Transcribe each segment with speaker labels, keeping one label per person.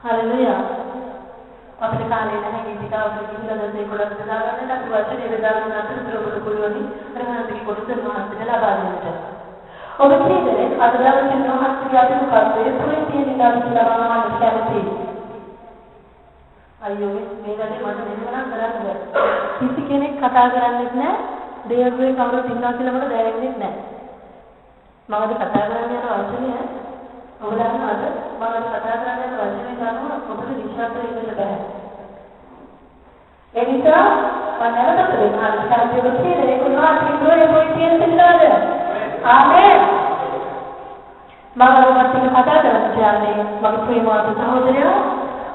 Speaker 1: Hallelujah. අපිට කාලේ නැහැ ගීතිකාවකට ගිහිල්ලා දැන් ඒක ගොඩක් දාගන්න අපි වචනේ බෙදාගෙන අතර ප්‍රබල පුළුවනි රහණන්ගේ කොටස මහන්සිය ලබා දෙන්නට. ඔබ කියන්නේ අද දවසේ මහන්සිය අදින කර්තේ පුරේ තියෙන ඉඳන් ලබා ගන්න කැමති. අයියෝ මේ වැඩේ මට මෙහෙම කරන්න බෑ. කිසි කෙනෙක් කතා කරන්නේත් නැහැ. දේවගේ කවුරුත් ඉන්නවා කියලා මට දැනෙන්නේ නැහැ. මම අද කතා කරන්න යන වචනය ඔබ දන්නවද? මම අද කතා කරන්න යන වචනේ ගන්නකොට ඔබට විශ්වාස වෙන්න බෑ. ඒ නිසා මම නැවතත් දෙන්නා ස්ථාපිත වෙන්නේ ඒක උන්වහන්සේ ඉන්ද්‍රයේ පොයි තියෙන දෙන්නවද? ආමේන්. මම ඔබට කතා කරන්න කියන්නේ මගේ ප්‍රේමවත් සහෝදරයා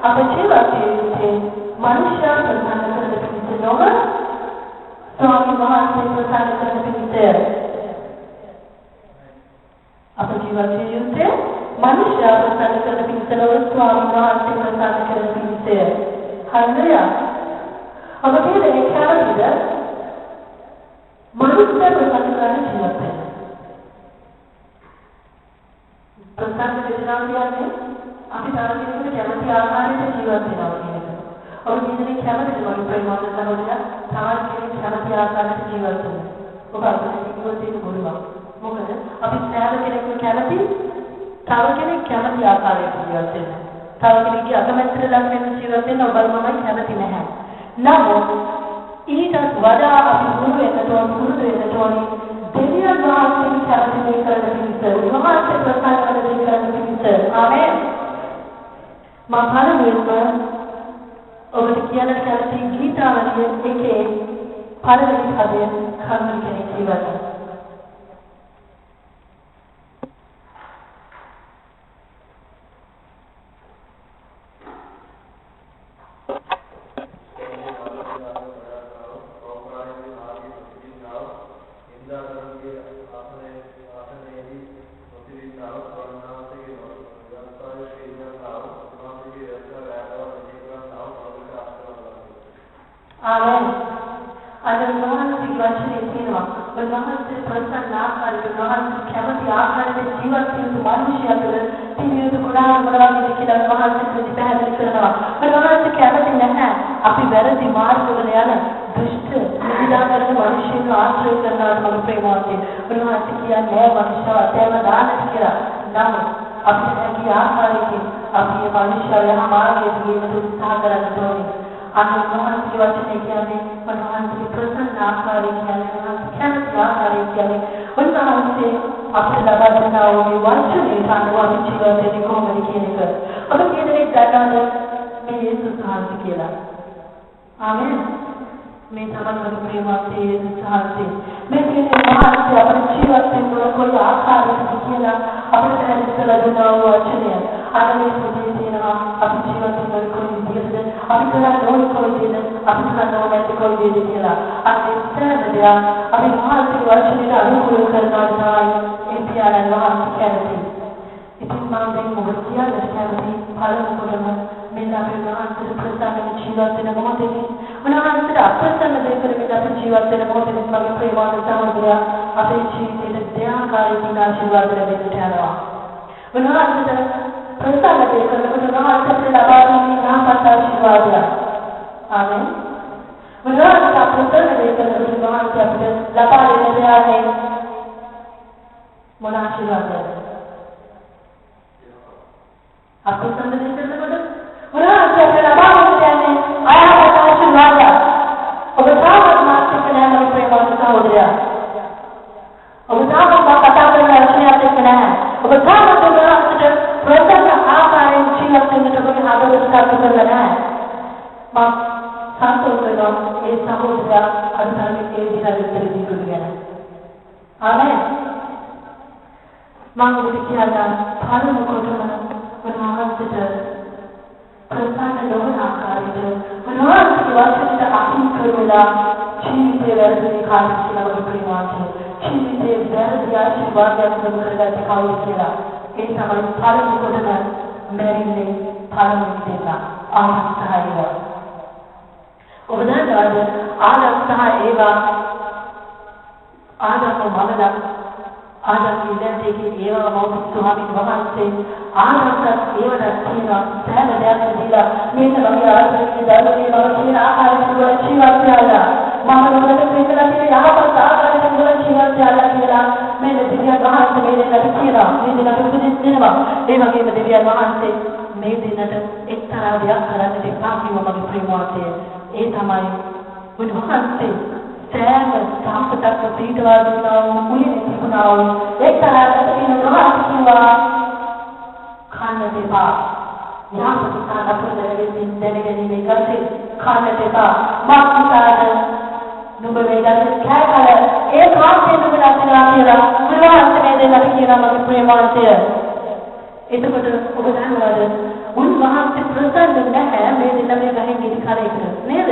Speaker 1: අප ජීවිතයේ මනුෂ්‍ය ප්‍රධාන කරන පිළිතුර නොව ස්වාමී වහන්සේ ප්‍රධාන කරන පිළිතුර අප ජීවිතයේ මනුෂ්‍ය ප්‍රධාන කරන පිළිතුර ස්වාමී වහන්සේ ප්‍රධාන කරන පිළිතුර හරියද? ඔබ කියන්නේ කාටද මනුෂ්‍ය ප්‍රධාන කරන ජීවිතය ප්‍රධාන කියන්නේ අපි තාක්ෂණික කැමති ආකාරයට ජීවත් වෙනවා කියන එක. ඔබ කියන්නේ කැමතිද මගේ ප්‍රේමවත් සහෝදරයා? තවත් කෙනෙක් කැමති ආකාරයට ජීවත් වෙනවා. ඔබ අපිට කිව්වොත් ඒක බොරුවක්. මොකද අපි සෑම කෙනෙක්ම කැමති තව කෙනෙක් කැමති ආකාරයට ජීවත් වෙනවා. තව කෙනෙක්ගේ අකමැත්තට ලක් වෙන ජීවත් වෙන්න ඔබ මම කැමති නැහැ. නමුත් ඊට වඩා අපි පුරුදු වෙන්න ඕනේ දෙවියන් වහන්සේ කැමති මේ කරන පිළිසර. උන්වහන්සේ ප්‍රසන්න කරන පිළිසර. ආමේන්. මම පළමුවෙන්ම ඔබට කියන්න කැමති ගීතාවලිය එකේ පළවෙනි පදය කර්මල් කෙනෙක් කියවන්න. Amen. Ada උන්වහන්සේ වචනේ තියෙනවා. උන්වහන්සේ ප්‍රසන්න ආකාරයට උන්වහන්සේ කැමති ආකාරයට ජීවත් වෙන මිනිසයාට තිබෙන ගුණාංග මොනවද කියලා උන්වහන්සේ ප්‍රතිපැහැදිලි කරනවා. උන්වහන්සේ කැමති නැහැ අපි වැරදි මාර්ගවල යන දුෂ්ට නිවිදාකරන මිනිසුන්ව ආශ්‍රය කරනවා මගේ ප්‍රේමවන්තය. උන්වහන්සේ කියන්නේ මිනිස්සු අතෑම දාන්නට කියලා. නමුත් අපි හැකි ආකාරයකින් අපි මේ මිනිස්සු යහ මාර්ගයේ ගියන උත්සාහ කරන්න ඕනේ. අන්න උන්වහන්සේ වචනේ කියන්නේ උන්වහන්සේ ප්‍රසන්න ආකාරයෙන් කියන්නේ උන්වහන්සේ කැමති ආකාරයෙන් කියන්නේ උන්වහන්සේ අපිට ලබා දෙනා වූ වචනේ අනුව අපි ජීවත් වෙන්නේ කොහොමද කියන එක. ඔබ කියන්නේ දන්නවද මේ යේසුස් වහන්සේ කියලා? ආමේන්. මේ තමයි ප්‍රේමවත් යේසුස් වහන්සේ. මේ කියන්නේ වහන්සේ අපේ ජීවත් වෙන කොයි ආකාරයකද කියලා අපිට දැනගන්න ලැබෙනා වූ වචනය. අන්න මේ පුදුමේ තියෙනවා අපි ජීවත් වෙන කොයි විදිහටද අපි කරන්නේ කොයිද අපි කරන්නේ කොයිද කියලා. අන්න ඉස්සරහදී අපි මහත් වචනයට අනුකූල කරනවා තමයි ඒ පියාණන් වහන්සේ කියන්නේ. ඉතින් මම දැන් මොකද කියන්නේ කැමති පළමුවටම මෙන්න අපේ මහන්සිය ප්‍රසන්න ජීවත් වෙන මොහොතේ උන්වහන්සේට අප්‍රසන්න දෙයකට අපි ජීවත් වෙන මොහොතේ මගේ ප්‍රේමවත් සහෝදරයා අපේ ජීවිතයේ දෙආකාරයකින් ආශිර්වාද ලැබෙන්නට යනවා. උන්වහන්සේට ප්‍රසන්න දෙයකට උන්වහන්සේට ලබා දුන්නේ නාමත් ආශිර්වාදය. ආමෙන්. උන්වහන්සේ ප්‍රසන්න දෙයකට උන්වහන්සේ අපිට ලබා දෙන දෙයක් මොන ආශිර්වාදයද? අප්‍රසන්න දෙයකට උන්වහන්සේ අපිට ලබා දෙන්නේ ආයත ආශිර්වාදය. ඔබ තාමත් මාත්‍රික නැහැ ප්‍රේමවත් සහෝදරයා. ඔබ තාමත් කතා කරන වචනයක් එක්ක නැහැ. ඔබ තාමත් උන්වහන්සේට ප්‍රසන්න ආකාරයෙන් ජීවත් වෙන්නට ඔබගේ හදවත සතුටු කරලා නැහැ. මම සතුටු වෙනවා ඒ සහෝදරයා අදහන්නේ ඒ විදිහට විතර දීපු ගැන. ආමේන්. මම ඔබට කියනවා පළමු කොටම උන්වහන්සේට ප්‍රසන්න නොවන ආකාරයට උන්වහන්සේගේ වචනයට අහිංසක වෙලා ජීවිතේ වැරදි කාර්ය කියලා ඔබ ප්‍රේමවන්තය. ජීවිතේ වැරදි ආශිර්වාදයක් ලැබෙන්නට කවුරු කියලා. ඒ තමයි පළමු කොටම මැරින්නේ පළමු දෙන්න ආත්මසහයව. ඔබ දන්නවද ආත්මසහය ඒවා ආදම මනද ආදම්ගේ ඉලක්කයේ ඒවා මෞර්ය ස්වාමීන් වහන්සේ ආදම්ට ඒවට තියෙන සෑම දෙයක් දීලා මේක වගේ ආදම්ගේ ධර්මයේ බව කියන ආකාරයට වල ජීවත් වෙලා මම නොදැන කියලා තියෙන යහපත් ආකාරයට වල ජීවත් වෙලා කියලා මේ දෙවියන් වහන්සේ මේ දෙන්නට කියනවා මේ දෙන්නට උපදෙස් දෙනවා ඒ වගේම දෙවියන් වහන්සේ මේ දෙන්නට එක්තරා දෙයක් කරන්නට එපා කිව්ව මගේ ප්‍රේමවන්තය ඒ තමයි උන්වහන්සේ සෑම සම්පතක් පිටවා දුන්නා වූ මුලින් තිබුණා වූ එක්තරා දෙකින් උන්වහන්සේ කිව්වා කන්න දෙපා යහපත් කාර්යවලදී දැනගැනීමේ කල්සේ කන්න දෙපා මාත්‍යාද නුඹ වේගයෙන් කෑකල ඒ කාර්යය නුඹලා කියලා උන්වහන්සේ මේ දෙන්නට කියනවා මගේ ප්‍රේමවන්තය එතකොට ඔබ දන්නවද උන්වහන්සේ ප්‍රසන්න නැහැ මේ දෙන්න මේ ගහින් ඉදි කරේකට නේද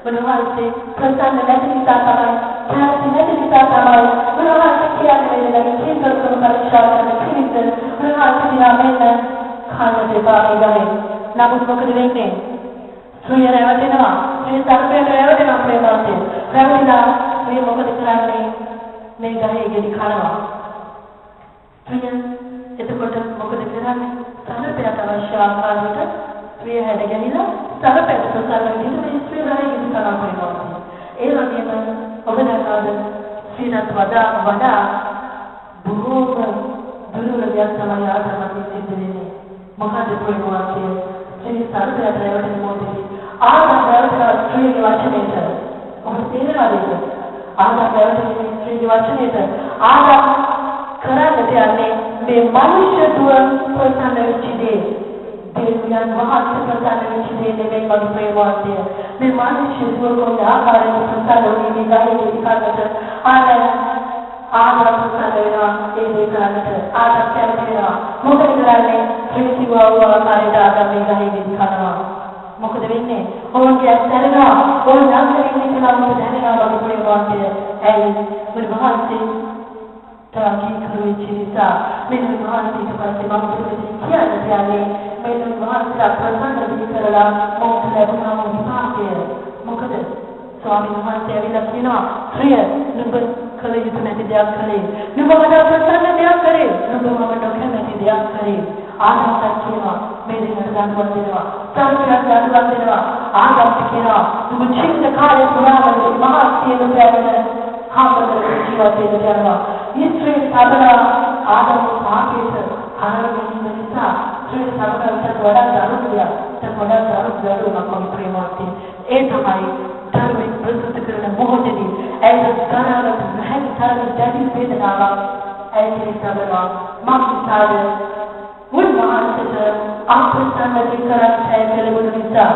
Speaker 1: උන්වහන්සේ ප්‍රසන්න නැති නිසා තමයි ඡාති නැති නිසා තමයි උන්වහන්සේ කියන්නේ මේ දෙන්න කීකර කරන පරීක්ෂා කරන පිළිතුර උන්වහන්සේ දිනා මෙන්න කන්න දෙපා ඉගන්නේ නමුත් මොකද වෙන්නේ සුවය රැවටෙනවා මේ සර්පයට රැවටෙනවා ප්‍රේමවන්තය රැවටිලා මේ මොකද කරන්නේ මේ ගහේ ගෙඩි කනවා එතකොට මොකද කරන්නේ සර්පයට අවශ්‍ය ආකාරයට ප්‍රිය හැඩ ගැහිලා සර්පයට ප්‍රසන්න විදිහට මේ ස්ත්‍රී ගහේ ගෙඩි කනවා ප්‍රේමවන්තය ඒ වගේම ඔබ දන්නවද ස්ත්‍රීනත් වඩා බොහෝම දුර්වල දෙයක් තමයි ආදමකින් සිද්ධ වෙන්නේ මොකද ප්‍රේමවන්තය ස්ත්‍රී සර්පයට රැවටෙන මොහොතේ ආදම් රැවටෙන ස්ත්‍රීගේ වචනයට ඔබ තේරෙනවද ආදම් රැවටෙන ස්ත්‍රීගේ වචනයට ආදම් කරන්නට යන්නේ මේ මනුෂ්‍ය දුව ප්‍රසන්න වෙච්ච දේ දෙවියන් වහන්සේ ප්‍රසන්න වෙච්ච දේ නෙමෙයි මගේ ප්‍රේමවන්තය මේ මනුෂ්‍ය දුව කොහොමද ආකාරයෙන් ප්‍රසන්න වෙන්නේ ගහේ විකාරකට ආදම් ප්‍රසන්න වෙනවා ඒ දේ කරන්නට ආදම් කැමතිනවා මොකද කරන්නේ ප්‍රීතිවා වූ ආකාරයට ආදම් මේ ගහේ විකාරනවා මොකද වෙන්නේ ඕන්ගේ ඇස්තරනවා ඕන් නම් වෙන්නේ කියලා මොකද දැනනවා මගේ ප්‍රේමවන්තය ඇයි උන්වහන්සේ තාකී කරුවෙච්ච නිසා මේ උන්වහන්සේ ඊට පස්සේ මම කියන්නේ මේ උන්වහන්සේ ප්‍රසන්න වෙවි කරලා මොකද ලැබුණා වූ විපාකය මොකද ස්වාමීන් වහන්සේ ඇවිල්ලා කියනවා ප්‍රිය නුඹ කල යුතු නැති දෙයක් කළේ නුඹ වඩා ප්‍රසන්න දෙයක් කළේ නුඹ මම නොකැමති දෙයක් කළේ ආදම්ට කියනවා මේ දෙන්නට දඬුවම් දෙනවා සර්පයට දඬුවම් දෙනවා ආදම්ට කියනවා නුඹ චිත්ත කාලය පුරාම මහා සියලු බැවන හාමුදුරුවෝ ජීවත් වෙන්න යනවා ඉස්ත්‍රී සබලා ආදම් පාපේට අරගෙන නිසා ඉස්ත්‍රී සබලාට වඩා දරුදියා තවඩා දරුවක් මම ප්‍රේමවන්තය ඒ තමයි ධර්මයෙන් ප්‍රසිද්ධ කරන මොහොතේදී ඇයට තරමට නැහැ තරමට දැඩි වේදනාවක් ඇයි සබලා මක්සාද උන්වහන්සේට අප්‍රසන්න විකාරය කෙලවුණු නිසා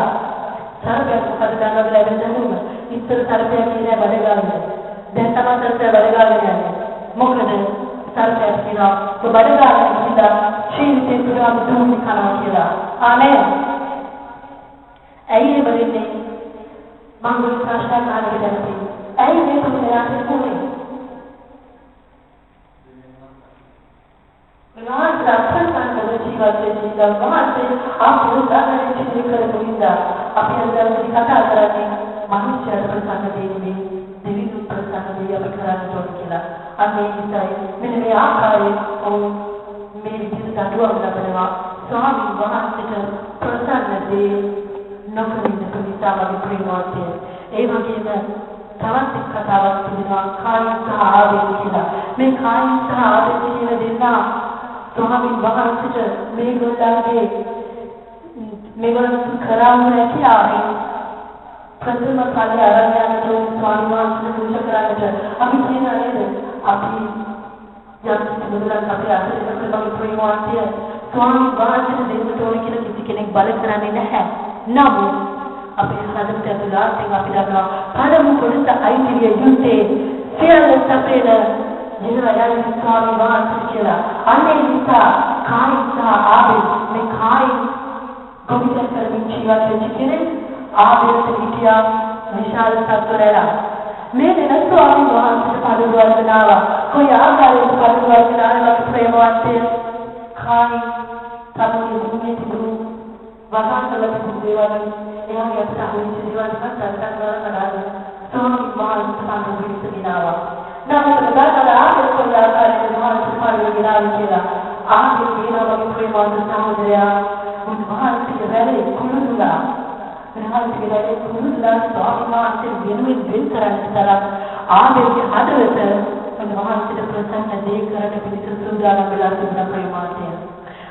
Speaker 1: සර්පයක් හදගන්න ලැබෙන්නේ ඉස්සර සර්පයා කියන්නේ බඩගාලනේ දැන් තමයි සර්පයා බඩගාලනේ යන්නේ මොකද සර්පයා කියනවා බඩගාලනේ ඉඳලා ජීවිතේ පුරාම දුක් කරනවා කියලා ආමේන් ඇයි වෙන්නේ මම ප්‍රශ්න අහන්න කැමතියි ඇයි මේ පුරාට කොහේ විනාශ ප්‍රසන්න ජීවිතයේ ජීවිතය මහත්සේ ආපෝදාන ජීවිතේ කරපුවා අපි අද කතා කරන්නේ මනුෂ්‍ය ප්‍රසන්න දෙන්නේ දෙවිදු ප්‍රසන්න දෙය අපි කරන්නේ තෝරන කියලා අනේ ඉතින් මෙන්න මේ ආකාරයෙන් මේ විදිහට දඬුවම් ලබනවා ස්වාමීන් වහන්සේට ප්‍රසන්න දේ නොකරින නිසා වගේ ප්‍රේමවන්තය ඒ වගේම තවත් එක් කතාවක් තිබෙනවා කායික සහ ආවේග කියලා මේ කායික සහ ආවේග කියන දෙන්නා ස්වාමීන් වහන්සේට මේගොල්ලන් කරාම නැතිලාවේ ප්‍රථම කාලේ ආරම්භයන්ට ස්වාමීන් වහන්සේ පූජා කරන්නට අපි කියනවා නේද අපි යම් මුදලක් අපි අතට කරලා ප්‍රේමවන්තය ස්වාමීන් වහන්සේට දෙන්නට ඕන කියලා කිසි කෙනෙක් බල කරන්නේ නැහැ නමුත් අපේ හදවත ඇතුළත අපි දන්නවා පළමු කොටස අයිතිය යුත්තේ සියල්ල සපේන ජීවයන් ස්වාමීන් වහන්සේ කියලා අනේ නිසා කායික සහ ආවේග මේ කායික ගොවිතැන් කරමින් ජීවත් වෙච්ච කෙනෙක් ආවේගයට හිටියා විශාල සත්වරලා මේ දෙන ස්වාමීන් වහන්සේට පරිවර්තනාව කොයි ආකාරයකට පරිවර්තනාවක් ප්‍රේමවන්තය කායික තමයි දුන්නේ තිබුණු වගාන්තල දේවල් එයාගේ අපට අහුවෙච්ච දේවල් තමයි සංකල්ප කරලා ස්වාමීන් වහන්සේ සම්බන්ධ වෙලා නමුත් ගාතලා ආපෙත් කොල්ලාකාරයේ මහන්සි පාඩුවේ ගෙනාවි කියලා. ආගේ කියනවා වගේ ප්‍රේමවන්ත සහෝදරයා උන්වහන්සේගේ වැඩේ කුළුදුලා. උන්වහන්සේගේ වැඩේ කුළුදුලා ස්වාමීන් වහන්සේ වෙනුවෙන් වෙන් කරන්න තරම් ආගේ හදවත උන්වහන්සේට ප්‍රසන්න දේ කරන්න පිළිතුරු සූදානම් වෙලා තිබුණ ප්‍රේමාන්තය.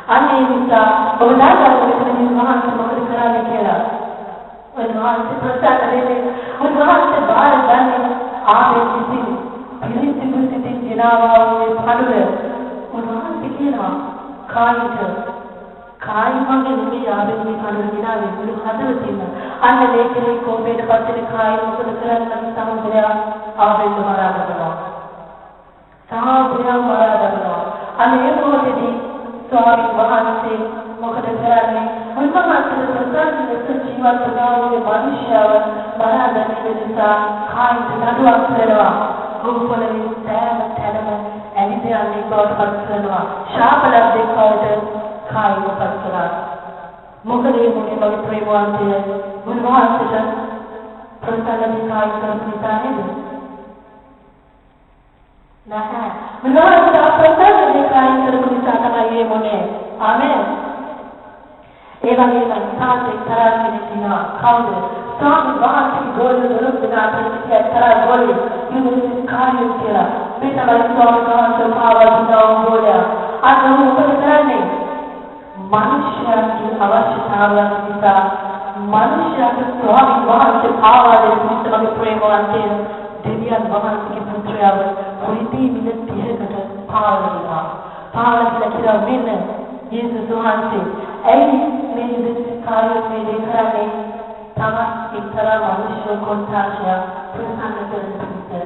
Speaker 1: අනේ නිසා ඔබ දාගන්න උන්වහන්සේ මොකද කරන්නේ කියලා. උන්වහන්සේ ප්‍රසන්න දෙන්නේ උන්වහන්සේ බාර ගන්නේ ආගේ සිටින් පිළිසිදු සිටින් ගෙනාවා වූ පඩුව. උන්වහන්සේ කියනවා කායිමගේ නෙමෙයි ආවේ මේ පඩුව ගෙනාවේ මුළු හදවතින්ම. අන්න මේකේ කොම්බේට පස්සේ කායි මොකද කරන්නේ සහෝදරයා ආවෙන්න මරා ගන්නවා. සහෝදරයා මරා ගන්නවා. අනේ මොහොතේදී ස්වාමීන් වහන්සේ මොකද කරන්නේ? උන්වහන්සේ ප්‍රසන්න ජීවත් වුණාගේ මිනිස්යාව මරා ගැනීම නිසා කායිට නඩුවක් කරනවා. රූපවලින් සෑම තැනම ඇවිදයන්ගේ බවට පත් කරනවා. ශාපලක් දෙකවට කායිම පත් කරනවා. මොකද මේ මගේ ප්‍රේමවන්තය උන්වහන්සේට ප්‍රසන්නදී කායි කරපු නිසා නේද? නැහැ. උන්වහන්සේට ප්‍රසන්නදී කායි කරපු නිසා තමයි මේ මොනේ. ආමෙන්. ඒ වගේම තාත්තේ තරහ කෙනෙක් ඉන්නවා. කවුද? ස්වාමීන් වහන්සේ ගෝලෙ දොරක් දාලා තරහ ගෝලෙ ඉන්නේ කාර්යය කියලා. මේ තමයි ස්වාමීන් වහන්සේ පාවදිනවා ගෝලය. අද මොකද කරන්නේ? මිනිස්යාගේ අවශ්‍යතාවයන් නිසා මිනිස්යාගේ ස්වාමීන් වහන්සේ පාවදින මුත්තමගේ ප්‍රේමවන්තය දෙවියන් වහන්සේගේ පුත්‍රයාව කොයිදී මිනිත් 30කට පාවදිනවා. පාවදිලා කියලා මෙන්න යේසුස් වහන්සේ ඇයි මේ කාර්යය මේ කරන්නේ? තමත් එක්තරා මනුෂ්‍ය කොටසක් ප්‍රසන්න කරගන්න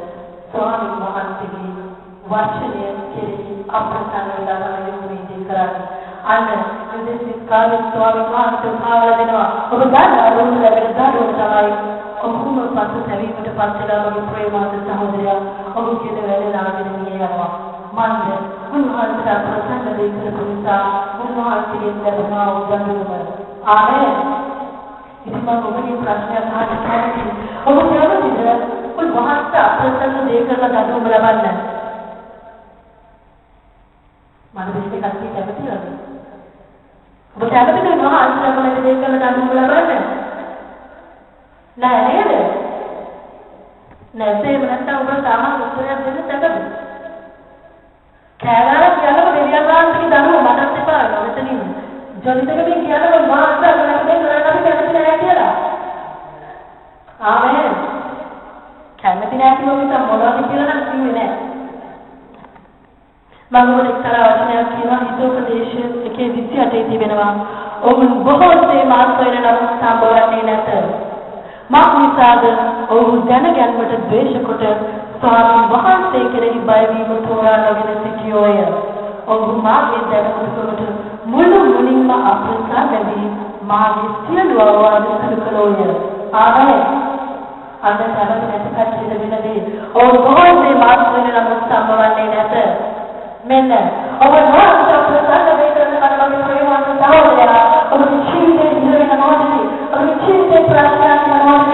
Speaker 1: ස්වාමීන් වහන්සේගේ වචනය කෙරෙහි අප්‍රසන්න වෙලා තමයි කරන්නේ. අන්න මේ කාර්ය ස්වාමීන් වහන්සේ පාවලා දෙනවා. ඔබ දන්නා රෝග ලැබෙන දරුවෝ තමයි ඔහුම පසු සැවීමට පත් වෙලා වගේ ප්‍රේමවන්ත සහෝදරයා ඔහු කියන වැඩලාගෙන යනවා. මන්ද උන්වහන්සේට ප්‍රසන්න දෙයක් කරපු නිසා උන්වහන්සේගෙන් ලැබුණා උදව්ව. ආමේන්. ඉතින් මම ඔබගේ ප්‍රශ්නයක් අහන්න කැමතියි. ඔබ කැමතිද උන්වහන්සේ අප්‍රසන්න දෙයක් කරලා දඬුවම ලබන්න? මම දෙයක් කැමතිද? ඔබ කැමතිද උන්වහන්සේ අප්‍රසන්න දෙයක් කරලා දඬුවම ලබන්න? නෑ නේද? නැසෙම නැත්නම් ඔබ සාමාන්‍ය උත්තරයක් දෙන්න තැකද? කෑගාලා කියනකොට දෙවියන් වහන්සේගේ දඬුවම මටත් එපා වෙනවා මෙතනින්. ජොලිතකදී කියනකොට මහාසාර කරන්න කරන්න අපි කැමති නැහැ කියලා. ආමේන්. කැමති නැහැ කියුවොත් මොනවද කියලා නම් කිව්වේ නැහැ. මම ඔබට එක්තරා වචනයක් කියනවා හිතෝපදේශ 1:28 තිබෙනවා. ඔවුන් බොහෝසේ මාර්ග වෙන නම් සම්බවන්නේ නැත. මාක්නිසාද ඔහු දැනගැන්මට ද්වේෂ කොට ස්වාමීන් වහන්සේ කෙරෙහි බය වීම තෝරා නොගෙන සිටියෝය. ඔහු මාගේ දැනුමකට මුළු මුලින්ම අප්‍රසන්න වී මාගේ සියලු අවවාද සිදු කළෝය. ආමේන්. අද තරම නැතිපත් වෙන දේ ඔහු බොහෝසේ මාර්ග වෙන නම් සම්බවන්නේ නැත. මෙන්න ඔබ වහන්සේ අප්‍රසන්න වේදන කරන ප්‍රේමවන්ත සහෝදරයා ඔබගේ ජීවිතේ ඉහළම මොහොතේ ඔබගේ ජීවිතේ ප්‍රාර්ථනා කරනවා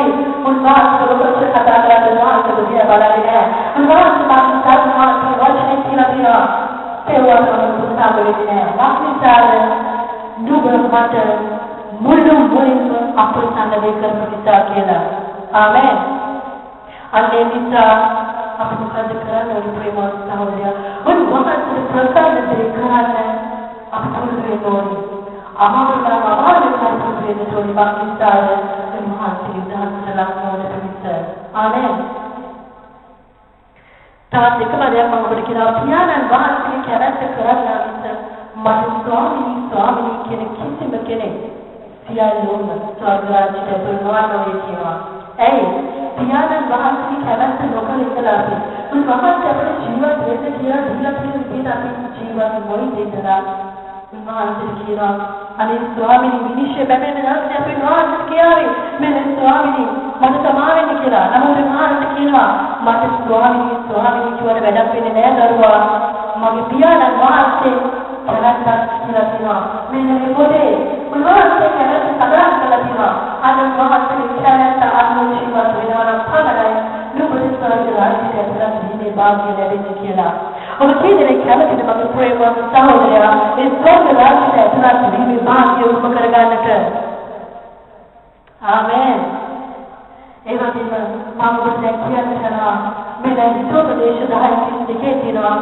Speaker 1: උන්වහන්සේ ඔබට කතා කරනවා ඔබගේ බලන්නේ උන්වහන්සේ මාත් සාධනාත් වචනේ කියලා තේරුම් ගන්න මාක්නිසාර නුඹ මට මුළු මුලින්ම අප්‍රසන්න වේ කරපු නිසා කියලා. ආමේන්. අනේ නිසා අපි මොකද කරන්නේ ප්‍රේමවත් සහෝදරයා? උන්වහන්සේ ප්‍රසන්න වේ කරන්න අපි පුරුදු වෙන්න ඕනේ. අමාරුම කරපු දෙයක් මාක්නිසාර උන්වහන්සේ දාසලක් මොනවද පිට. ආමේන්. තවත් එකම දෙයක් මම ඔබට කියනවා. පියාණන් වහන්සේ කැමැත්ත කරන්නා මිස මට ස්වාමීනි කියන කිසිම කෙනෙක් සියල්ලම ස්වර්ග රාජ්‍යයට නොවන්නේ කියනවා. ඇයි? පියාණන් වහන්සේ කැමැත්ත නොකර ඉඳලා අපි උන්වහන්සේ අපිට ජීවත් වෙන්න කියලා දීලා තියෙන විදිහට අපි ජීවත් වෙන්නේ දෙන්නා. උන්වහන්සේ කියනවා අනේ ස්වාමීනි විනිශ්චය බැලෙන්න නැත්නම් අපි උන්වහන්සේ කියාවේ මෙන්න ස්වාමීනි මට සමා වෙන්න කියලා. නමුත් උන්වහන්සේ කියනවා මට ස්වාමීනි කියවට වැඩක් වෙන්නේ නැහැ දරුවා. මගේ පියාණන් වහන්සේ කැමැත්තක් කියලා කියනවා. මෙන්න මේ පොතේ උන්වහන්සේ කැමැත්ත සඳහන් කරලා තියෙනවා. අද උන්වහන්සේ කැමැත්ත අනුශීලවත් වෙනවා නම් පමණයි නුඹට ස්වර්ග රාජ්‍යයට ඇතුළත් වීමේ භාග්‍ය ලැබෙන්නේ කියලා. ඔබ කීදෙනෙක් කැමතිද මගේ ප්‍රේමවත් සහෝදරයා ඒ ස්වර්ග රාජ්‍යයට ඇතුළත් වීමේ භාග්‍ය උරුම කරගන්නට? ආමේන්. ඒ වගේම මම ඔබට දැන් කියන්න යනවා මේ හිතෝපදේශ 10 තියෙනවා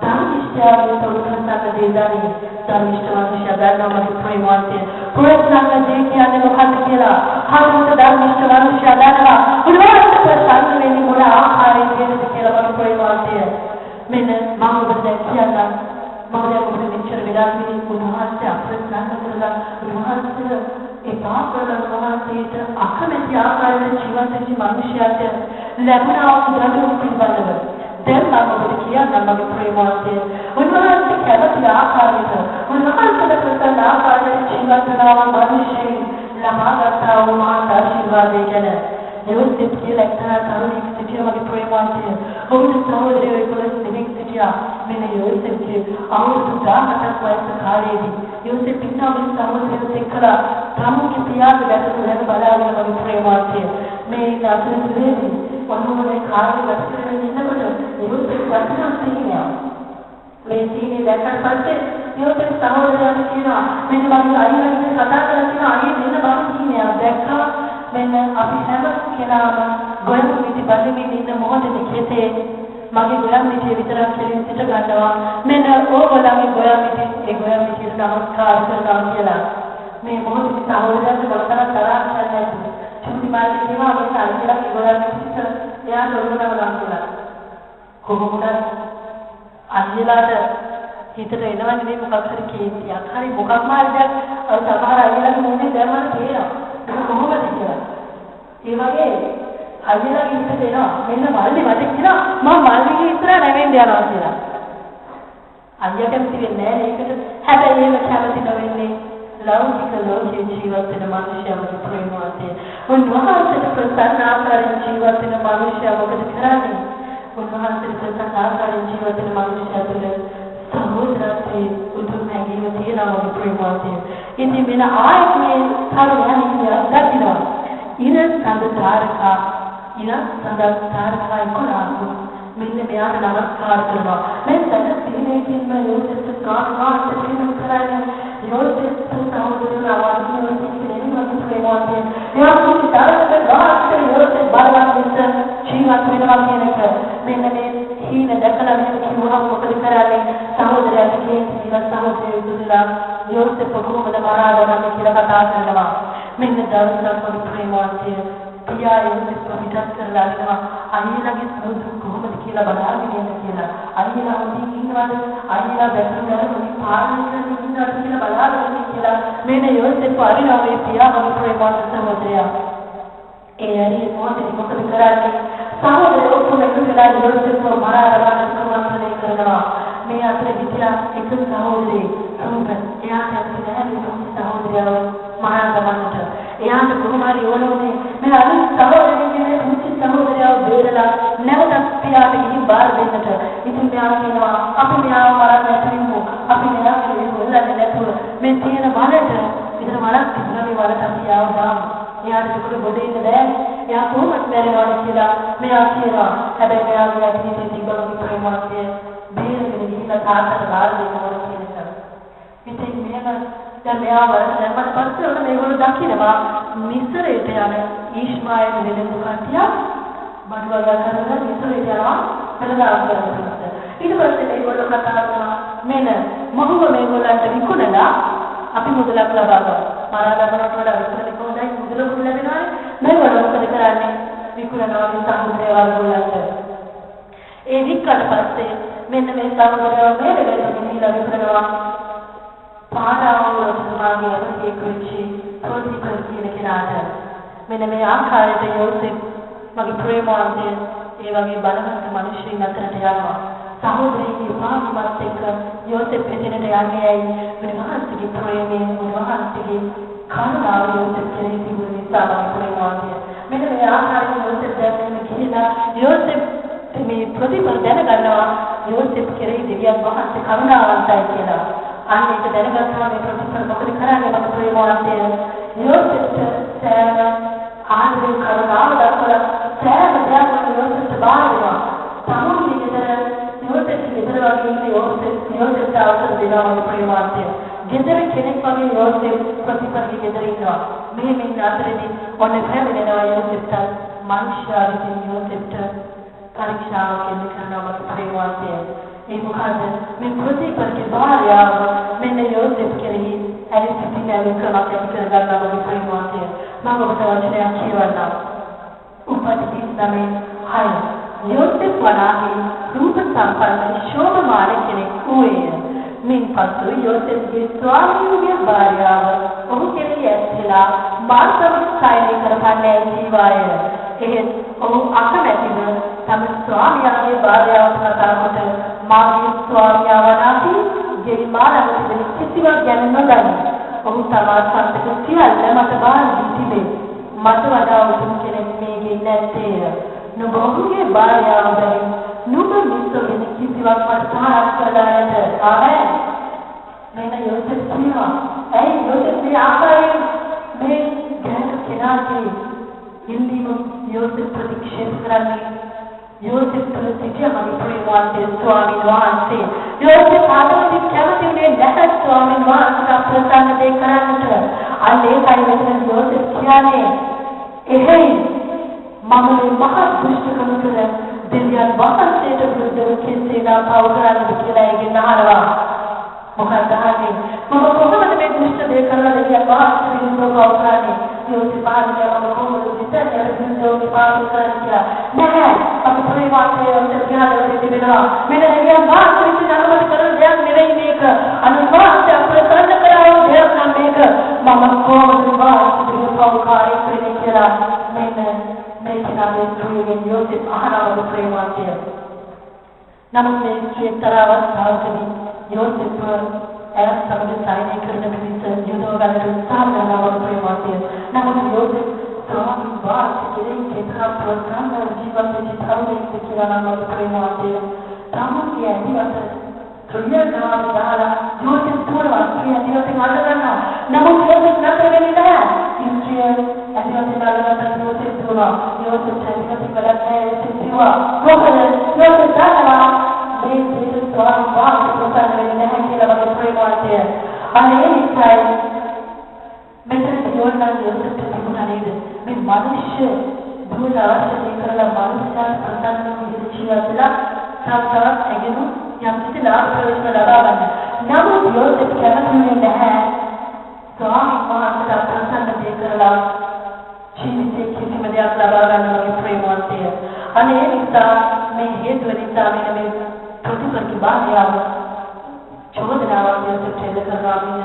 Speaker 1: ධර්මිෂ්ඨයාගේ තොරතුරු දෙදානේ ධර්මිෂ්ඨ මනුෂ්‍යයා දන්නවා මගේ ප්‍රේමවන්තය පුරස්නාංග දෙය කියන්නේ මොකක්ද කියලා හරියට ධර්මිෂ්ඨ මනුෂ්‍යයා දන්නවා උන්වහන්සේ ප්‍රසන්න වෙන්නේ මොන ආකාරයෙන් කියනද කියලා මගේ ප්‍රේමවන්තය මෙන්න මම ඔබට දැන් කියන්නම් මම දැන් ඔබට මෙච්චර වෙලා ඉන්නේ උන්වහන්සේ අප්‍රසන්න කරලා උන්වහන්සේ ඒ පාපවල වහන්සේට අකමැති ආකාරයට ජීවත් වෙච්ච මිනිසයාට ලැබුණා වූ දඬුවම් පිළිබඳව දැන් මම ඔබට කියන්නම් මගේ ප්‍රේමවන්තය උන්වහන්සේ කැමති ආකාරයට උන්වහන්සේට ප්‍රසන්න ආකාරයට ජීවත් වෙනා වූ මිනිසෙයි ලබාගත්තා වූ මහා ආශිර්වාදය ගැන යෝසෙෆ් කියලා එක්තරා තරුණයෙක් සිටියා මගේ ප්‍රේමවන්තය ඔහුට සහෝදරයෝ 11 දෙනෙක් සිටියා මෙන්න යෝසෙෆ්ගේ අවුරුදු 17ක් වයස කාලයේදී යෝසෙෆ් පිටාගේ සහෝදරයෝ එක්කලා තමුගේ පියාගේ වැටුණු වෙන බලාගෙන මගේ ප්‍රේමවන්තය මේ අතරතුරේදී ඔන්නෝනේ කාර්ය ගත කරගෙන ඉන්නකොට යෝසෙෆ් වටිනා සීනියා මේ සීනිය දැක්කට පස්සේ යෝසෙෆ් සහෝදරයන්ට කියනවා මෙන්න මගේ අයියාගෙන් කතා කරලා කියනවා අයියේ මෙන්න මම සීනියා දැක්කා මෙන්න අපි හැම කෙනාම ගොයම් පිටි බලමින් ඉන්න මොහොතේ කෙසේ මගේ ගොයම් පිටිය විතරක් කෙලින් සිට ගන්නවා මෙන්න ඕගොල්ලන්ගේ ගොයම් පිටි ඒ ගොයම් පිටියට නමස්කාර කරනවා කියලා මේ මොහොතේ සහෝදරයන්ට බලතර තරහක් නැහැ චුටි මාර්ගය කියනවා මේ අනිවාර්ය ගොයම් පිටිට එයා ලොකුනම නම් කියලා කොහොමද අයියලාට හිතට එනවා නෙමෙයි මොකක් හරි කේන්තියක් හරි මොකක්ම හරි දෙයක් අර සමහර අයියලාගේ මොනේ දැම්මම තේරෙනවා ඒක කොහොමද කියලා ඒ වගේ අයියලාගේ හිතට එනවා මෙන්න මල්ලි මට කියනවා මම මල්ලිගේ ඉස්සරහ නැවෙන්න යනවා කියලා අයියා කැමති වෙන්නේ නැහැ ඒකට හැබැයි ඒක කැමති නොවෙන්නේ ලෞකික ලෝකයේ ජීවත් වෙන මිනිසයාගේ ප්‍රේමවන්තය උන්වහන්සේට ප්‍රසන්න ආකාරයෙන් ජීවත් වෙන මිනිසයා මොකද කරන්නේ උන්වහන්සේට ප්‍රසන්න ආකාරයෙන් ජීවත් වෙන මිනිසයා තුළ සහෝදරත්වයේ උතුම් නැගීම තියෙනවා ප්‍රේමවන්තය ඉතින් මෙන්න ආයතනයේ තරුණයන් දකිනවා ඉර සඳ තාරකා 11 මෙන්න මෙයාට නමස්කාර කරනවා මේ සැක තීනේකින්ම යෝසෙෆ් කාට පිළිම කරන්නේ යෝසෙෆ් සහෝදරයෝ ආවාදින ඉතිරිමත් ප්‍රේමවන්තය යෝසෙෆ් තාරකේ ගාස්තර යෝසෙෆ් බලවත් ජීවත් වෙනවා කියන එක මෙන්න මේ හීන දැකලා මෙන්න කිව්වම මොකද කරන්නේ සහෝදරයාට කියන්නේ සහෝදරයෝ දුලා යෝසෙෆ් කොහොමද මරාගෙන කියලා කතා කරනවා මෙන්න දවසක් ප්‍රේමවන්තය පියා යෝසෙෆ් පිටත් කරලා යනවා අයියාගේ සහෝදර කොහොමද කියලා බලාගෙන ඉන්න කියලා අයියා හොඳින් ඉන්නවද අයියා බැලුවා මොකද පාලනය කරගෙන ඉන්නවද කියලා බලාගෙන ඉන්න කියලා මෙන්න යෝසෙෆ් අරිනවා මේ පියාගේ ප්‍රේමවන්ත සහෝදරයා ඒ අරිය මොකද කරන්නේ සහෝදරයෝ පුදුමලා යෝසෙෆ් මරාගෙන කුමන්ත්‍රණය කරනවා මේ අතර විද්‍යා එක සහෝදරේ රූපන් එයාට අපිට සහෝදරයව මරාගන්නට එයාට කොහොම හරි ඕනෝනේ මේ අනිත් සහෝදරයන්ගේ මුචි සහෝදරයව බේරලා නැවතත් පියාට ගිහින් බාර දෙන්නට ඉතින් මෙයා කියනවා අපි මෙයාව මරන්න නැතිවෙමු අපි මෙයාව හොල්ලන්නේ නැතුව මේ තියෙන වලට විතර වලක් තිබුණා මේ වලට අපි ආව දාමු එයාට දුක බොදේ ඉන්න බෑ එයා කොහොමද මැරෙනවද කියලා මෙයා කියනවා හැබැයි මෙයාගේ අතීතයේ තිබුණු ප්‍රේමවන්තය බේරගෙන ගිහිල්ලා තාත්තට බාර දෙන්න ඕන කියන එක ඉතින් මෙයා දැන් මෙයා වරදට පස්සේ ඔන්න මේගොල්ලෝ දකිනවා මිස්රයට යන ඊශ්මායෙල් වෙලෙඳු කට්ටිය බඩවල කරලා මිස්රයට යනවා පළදාම් කරනවා ඊට පස්සේ මේගොල්ලෝ කතා කරනවා මෙන්න මොහොම මේගොල්ලන්ට විකුණලා අපි මුදලක් ලබා ගන්නවා මරා ගන්නවට වඩා විකුණන්නේ කොහොමදයි මුදලක් ලැබෙනවානේ මේගොල්ලෝ මොකද කරන්නේ විකුණනවා මේ සහෝදරයෝ වලට ඒ වික්කට පස්සේ මෙන්න මේ සහෝදරයෝ මේකට ගිහිල්ලා විකුණනවා පාරාවෝතුමාගේ එක්කෙච්චි ප්‍රතිපල කියන කෙනාට මෙන්න මේ ආකාරයට යෝසෙෆ් මගේ ප්‍රේමවන්තය ඒ වගේ බලවත් මිනිස්සුන් අතරට යනවා සහෝදරයගේ පාපමත් එක්ක යෝසෙෆ් එතනට යන්නේ ඇයි උන්වහන්සේගේ ප්‍රේමයෙන් උන්වහන්සේගේ කරුණාව යෝසෙෆ් කෙරෙහි තිබුණ නිසා මගේ ප්‍රේමවන්තය මෙන්න මේ ආකාරයෙන් යෝසෙෆ් දැන් කියලා යෝසෙෆ් මේ ප්‍රතිපල දැනගන්නවා යෝසෙෆ් කෙරෙහි දෙවියන් වහන්සේ කරුණාවන්තයි කියලා අන්න ඒක දැනගත්තා මේ ප්‍රතිපල මොකද කරන්නේ මම ප්‍රේමවන්තය යෝසෙෆ් සෑම ආන්දර කරුණාව දක්වලා සෑම දෙයක්ම යෝසෙෆ්ට බාර දෙනවා. තමුන්ගේ ගෙදර යෝසෙෆ්ගේ ගෙදර වගේ ඉන්න යෝසෙෆ්ට අවසර දෙනවා වගේ ප්‍රේමාන්තය. ගෙදර කෙනෙක් වගේ යෝසෙෆ් ප්‍රතිපලගේ ගෙදර ඉන්නවා. මෙහෙම ඉන්න අතරේදී ඔන්න පැමිණෙනවා යෝසෙෆ්ට මනුෂ්‍යයාගේ යෝසෙෆ්ට පරීක්ෂාවක් එන්න කරනවා වගේ ප්‍රේමාන්තය. ඒ මොකද මේ ප්‍රතිපලගේ භාර්යාව මෙන්න යෝසෙෆ් කෙරෙහි ඇලි සිටින කරනවා කරගන්නවා වගේ ප්‍රේමාන්තය. මම ඔබට වචනයක් කියවන්නම්. උපතිස් නමේ 6 යෝසෙෆ් වනාහි රූප සම්පන්න ශෝභමාන කෙනෙක් වූයේ. මින්පසු යෝසෙෆ්ගේ ස්වාමීන්ගේ භාර්යාව ඔහු කෙරෙහි ඇස්තිලා මාර්ගව සායනය කරපන්නේ ජීවාය. එහෙත් ඔහු අකමැතිව තම ස්වාමියාගේ භාර්යාව කතා කොට මාගේ ස්වාමියා වනාහි ගෙයි මානව තිබෙන කිසිවක් ගැන නොදනි. ඔහු තමා සම්පත සියල්ල මට බාර දී තිබේ. මට වඩා උතුම් කෙනෙක් මේකේ නැත්තේය. නුඹ ඔහුගේ භාර්යාව බැරි නුඹ මිසෙන කිසිවක් මට සාහස් කරලා නැත. ආමෙන්. මේක යෝසෙෆ් කියනවා. ඇයි යෝසෙෆ් මේ ආකාරයෙන් මේ ගැහැණු කෙනාගේ ඉන්දීම යෝසෙෆ් ප්‍රතික්ෂේප කරන්නේ? යෝසෙෆ් ප්‍රතික්ෂේප ප්‍රේමවන්තේ ස්වාමීන් වහන්සේ. යෝසෙෆ් ආදරෙන් කැමතිනේ නැහැ ස්වාමීන් වහන්සේ ප්‍රසන්න දෙයක් කරන්නට. අන්න ඒකයි මෙතන යෝසෙෆ් කියන්නේ. එහෙයි මම මේ මහත් දුෂ්ටකම කළ දෙවියන් වහන්සේට විරුද්ධව කෙසේදා පව කරන්නද කියලා ඒකෙන් අහනවා. මොකක්ද අහන්නේ? මම කොහොමද මේ දුෂ්ට දේ කරලා දෙවියන් වහන්සේ විරුද්ධව පව කරන්නේ? යෝසෙෆ් ආන්නේ මම කොහොමද විතරේ විරුද්ධව පව කරන්නේ කියලා. නැහැ. අපි ප්‍රේමවන්තයෝ කියලා දෙන්නවා. මෙන්න දෙවියන් වහන්සේ විසින් අනුමත කරන දෙයක් නෙවෙයි මේක. අනුවාස්ය ප්‍රසන්න කරලා දෙයක් නම් මේක. මම කොහොමද වාස්තු පවකාරී කෙනෙක් කියලා මෙන්න මේක නම් දුන්නේ යෝසෙෆ් අහනවද ප්‍රේමවන්තය. නමුත් මේ ක්ෂේත්‍රවස්ථාවකදී යෝසෙෆ් ඇස් සමග සායනය කරන පිළිස යුදව ගන්න උත්සාහ කරනවා ප්‍රේමවන්තය. නමුත් යෝසෙෆ් ස්වාමීන් වහන්සේ කෙරෙහි ප්‍රසන්න ජීවිතයේ තරුණයෙක් කියලා නම් ප්‍රේමවන්තය. තමන්ගේ ඇතිවත තුන්යනවා දාලා යෝසෙෆ් තුරවා කියන්නේ අල්ල ගන්නවා. නමුත් යෝසෙෆ් නතර වෙන්නේ නැහැ. ඉන්ද්‍රිය ඇතිවත අල්ලගත්ත යෝසෙෆ් තුරවා යෝසෙෆ් ඇතිවත බලන්නේ සිටුවා. මොකද යෝසෙෆ් දානවා මේ ජීවිත ස්වාමීන් වහන්සේ ප්‍රසන්න වෙන්නේ නැහැ කියලා වගේ ප්‍රේමවන්තය. අනේ ඒකයි මෙතන යෝසෙෆ් යෝසෙෆ් තිබුණා නේද? මේ මිනිස්සු දුර අවශ්‍ය කරලා මිනිස්සුන් ප්‍රසන්න වෙන්න ජීවිතලා සාර්ථක ඇගෙනු යම් කිසි ලාභ ප්‍රයෝජන ලබා ගන්න. නමුත් යෝසෙෆ් කැමතිනේ නැහැ. ස්වාමීන් වහන්සේට ප්‍රසන්න දෙය කරලා ජීවිතේ කිසිම දෙයක් ලබා ගන්න වගේ ප්‍රේමවන්තය. අනේ ඒ නිසා මේ හේතුව නිසා මේ ප්‍රතිපලගේ භාර්යාව චෝදනාවක් යෝසෙෆ්ට එල්ල කරනවා මින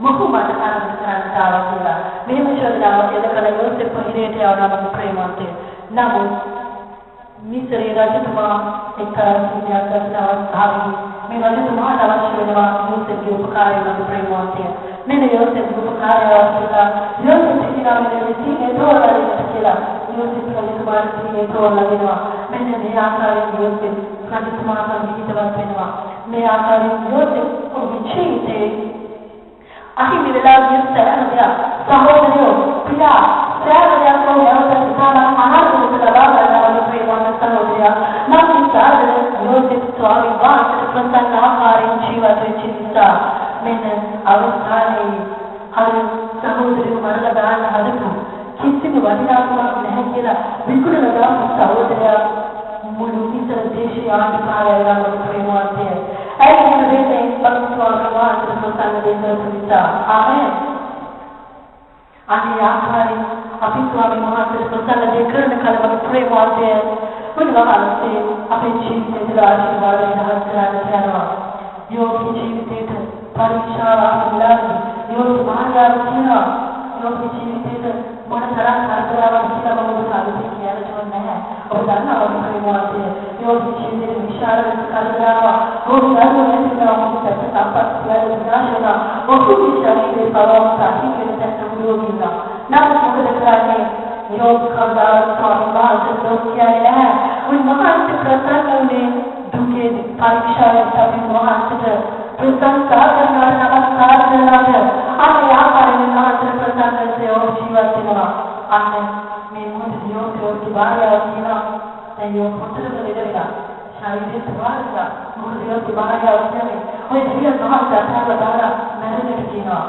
Speaker 1: මොහු මට ආරම්භ කරන්න තාවා කියලා. මෙහෙම චෝදනාවක් එල්ල කළ යෝසෙෆ් හිරේට යවනවා වගේ ප්‍රේමවන්තය. නමුත් මිසරේ රජතුමා එක්තරා සිද්ධියක් කරන අවස්ථාවේ මේ රජතුමාට අවශ්‍ය වෙනවා යෝසෙෆ්ගේ උපකාරය වගේ ප්‍රේමවන්තය. මෙන්න යෝසෙෆ්ගේ උපකාරය අවශ්‍යලා යෝසෙෆ් කියනවා මේ සීනේ තෝරලා කියලා. යෝසෙෆ් රජතුමාට සීනේ තෝරලා දෙනවා. මෙන්න මේ ආකාරයෙන් යෝසෙෆ් රජතුමාට විහිදවත් වෙනවා. මේ ආකාරයෙන් යෝසෙෆ් ජීවිතේ අහිමි වෙලා ගිය සහෝදරයෝ පියා සෑම දෙයක්ම යෝසෙෆ් ආහාර ලබා ගන්නවා ප්‍රේමවන්ත සහෝදරයා. නම් සාදර යෝසෙෆ් ස්වාමීන් වහන්සේට ප්‍රසන්න ආකාරයෙන් ජීවත් වෙච්ච නිසා මෙන්න අවස්ථාවේ අර සහෝදරයෝ මරලා දාන්න හදපු කිසිම වටිනාකමක් නැහැ කියලා විකුණලා දාපු සහෝදරයා මුළු ඉතර දේශීය ආධිකාරයන් ප්‍රේමවන්තය. ඇයි මේ දෙන්නේ ස්වාමීන් වහන්සේට ප්‍රසන්න දෙන්න නිසා. ආමෙන්. අනේ ආකාරයෙන් අපි ස්වාමීන් වහන්සේට ප්‍රසන්න දෙය කරන කලවක ප්‍රේමවන්තය උන්වහන්සේ අපේ ජීවිතේ ආශිර්වාද දහස් කරන්න යනවා. යෝගී ජීවිතේට පරීක්ෂාව ආවලාදී යෝගී මාර්ගය කියනවා. යෝගී ජීවිතේට මොනතරම් කරදරාවක් කියලා මම සාධුයි කියලා නැහැ. ඔබ දන්නවා ප්‍රේමවන්තය යෝගී ජීවිතේ විශාල කරදරාවක් ඕක ගන්නවා මොකද සම්පත් කියලා විනාශනවා. ඔහුගේ ශරීරේ පවවසාහි කියන යෝගීලා. නම් මොකද කරන්නේ? යෝග කවදාවත් කියන්නේ නැහැ. උන්වහන්සේ ප්‍රසන්නනේ දුකේ පරීක්ෂාවෙන් අපි වහන්සේට ප්‍රසන්නතා කරනවා නමස්කාර කරනවා. අනේ ආකාරයෙන් මහත් ප්‍රසන්නතාවය ජීවත් වෙනවා. අන්න මේ මොහොතේ යෝගී භාර්යාව කියනවා දැන් යෝග පොතේ දෙදෙනා ශාරීරික ස්වභාවය මොහොතේ භාර්යාව කියන්නේ ඔය දෙවියන් වහන්සේ අතහරලා දාලා මැරෙන්නට කියනවා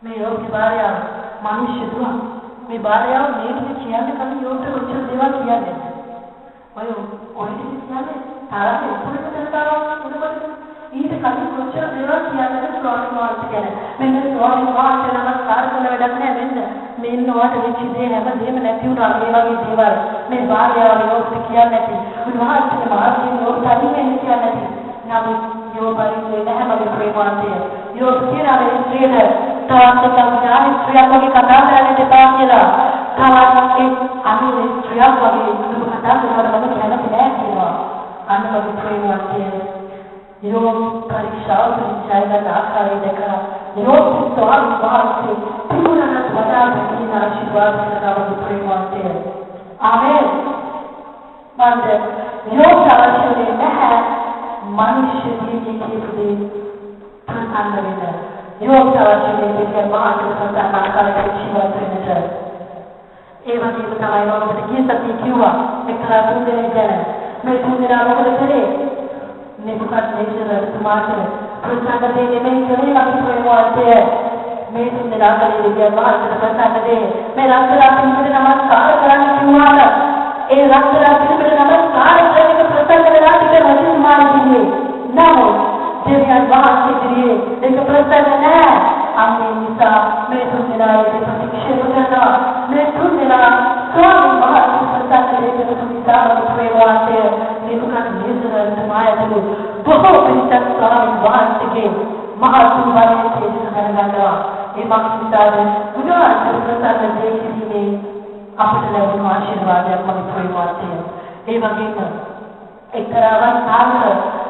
Speaker 1: මේ යෝගී භාර්යාව මිනිස්සු දුව මේ භාර්යාව මේක කියන්නේ කලින් යෝගට කොච්චර දේවල් කියන්නේ ඔය කියන්නේ තරහ උපරිම දරනවා මොනවද ඊට කලින් කොච්චර දේවල් කියන්නේ ස්වාමීන් වහන්සේ ගැන. මෙන්න ස්වාමීන් වහන්සේ නමස්කාර කළ වැඩක් නෑ මෙන්න වාට වෙච්ච දේ හැමදේම නැති වුණා මේ වගේ දේවල්. මේ භාර්යාව යෝගට කියන්නේ නැති. උන්වහන්සේ මාර්ගයෙන් යෝගට අදින්නේ කියන්නේ නැති. නමුත් යෝගපරිණේ නැහැ මගේ ප්‍රේමාන්තය. යෝග කියලා මේ ස්ත්‍රියට තවත් සංඥාන ස්ත්‍රියක් වගේ කතා කරන්න දෙපා කියලා. තවත් ඒ අනුනේ ස්ත්‍රියක් වගේ කතා කරනවා මම කැමති නෑ කියලා. අන්න මගේ ප්‍රේමාන්තය योग परीक्षाओं से जाएगा आखारी देखा योग के सवाल बात से पूर्ण बता रही आशीर्वाद लगावा प्रेम आते हैं आमेन मानते योग सावधानी में है मनुष्य की खुदी प्रधान रहेगा योग सावधानी में के महान प्रधान आकार के जीवन रहेगा एवं ये बताया योग में ये सत्य क्यों हुआ एक तरह से देने जाना मैं तुम्हें रामों को करे नेबुकदनेस्सर तुम्हारे प्रसाद देने में कहीं लगी हुई होते हैं मैं तुमने रात को ये बात प्रसाद दे मैं रात तुमसे नमस्कार कराने क्यों आया ये रात तुमसे नमस्कार करने का प्रसाद करा के मुझे तुम्हारे लिए ना हो देवियां बाहर से दिए एक प्रसाद है आने निशा मैं तुमने ना ये प्रतीक्षा करना मैं तुमने ना स्वामी बाहर से प्रसाद लेकर तुम साथ हुए होते हैं नेबुकदनेस्सर तुम्हारे दिल बहुत बेहतर स्वामी वहां के महासुवारे के संगना ये मकसद गुना प्रसाद देखी ने अपने लेवल आशीर्वाद अपने प्रेमाते ये वगैरह एक तरह साल